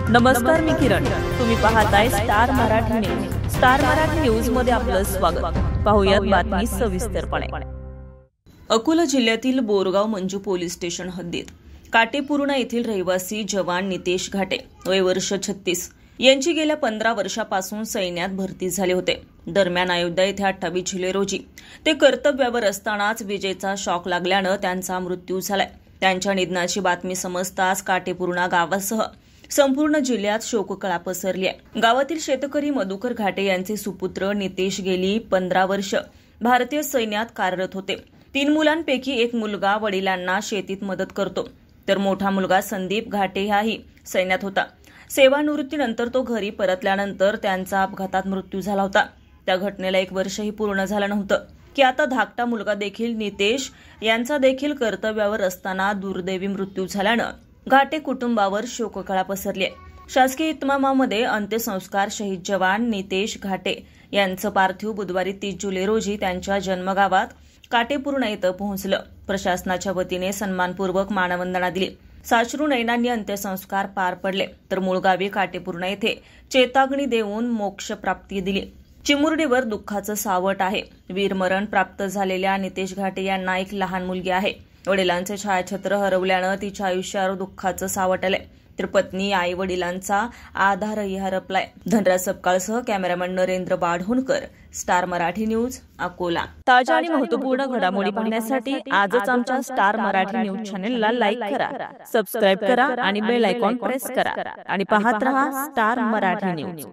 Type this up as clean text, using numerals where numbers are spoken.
नमस्कार, मी किरण. तुम्ही पाहताय star Marathi news. Star Marathi news मध्ये आपलं स्वागत. पाहूयात बातमी सविस्तरपणे. अकोला जिल्ह्यातील बोरगाव मंजू पोलीस स्टेशन हद्दीत काटेपूर्णा येथील रहिवासी जवान नितेश घाटे, वय वर्ष 36, यांची गेल्या 15 वर्षापासून सैन्यात भरती झाले होते. दरम्यान अयोध्या येथे 28 जुलै रोजी ते कर्तव्यावर असतानाच विजेचा शॉक लागल्यानं त्यांचा मृत्यू झालाय. त्यांच्या निधनाची बातमी समजताच काटेपूर्णा गावासह संपूर्ण जिल्ह्यात शोककळा पसरली आहे. गावातील शेतकरी मधुकर घाटे यांचे सुपुत्र नितेश गेली 15 वर्ष भारतीय सैन्यात कार्यरत होते. 3 मुलांपैकी एक मुलगा वडिलांना शेतीत मदत करतो, तर मोठा मुलगा संदीप घाटे हाही सैन्यात होता. सेवानिवृत्तीनंतर तो घरी परतल्यानंतर त्यांचा अपघातात मृत्यू झाला होता. त्या घटनेला 1 वर्षही पूर्ण झालं नव्हतं की आता धाकटा मुलगा देखील नितेश यांचा देखील कर्तव्यावर असताना दुर्दैवी मृत्यू झाल्यानं घाटे कुटुंबावर शोककळा पसरली आहे. शासकीय इतमामामध्ये अंत्यसंस्कार शहीद जवान नितेश घाटे यांचं पार्थिव बुधवारी 30 जुलै रोजी त्यांच्या जन्मगावात काटेपूर्णा इथं पोहोचलं. प्रशासनाच्या वतीने सन्मानपूर्वक मानवंदना दिली. साश्रू नयनांनी अंत्यसंस्कार पार पडले, तर मूळगावी काटेपूर्णा येथे चेतावणी देऊन मोक्षप्राप्ती दिली. चिमुरडीवर दुःखाचं सावट आहे. वीरमरण प्राप्त झालेल्या नितेश घाटे यांना एक लहान मुलगी आहे. वडिलांचे छायाचित्र हरवल्यानं तिच्या आयुष्यावर दुःखाचं सावट आलंय, तर पत्नी, आई वडिलांचा आधारही हरपलाय. धनराज सपकाळसह cameraman Narendra Badhonkar, star Marathi news, Akola. ताज्या आणि महत्त्वपूर्ण घडामोडी पाहण्यासाठी आजच आमच्या स्टार मराठी न्यूज चॅनेलला लाईक करा, सबस्क्राईब करा आणि बेल आयकॉन प्रेस करा आणि पाहत रहा स्टार मराठी न्यूज.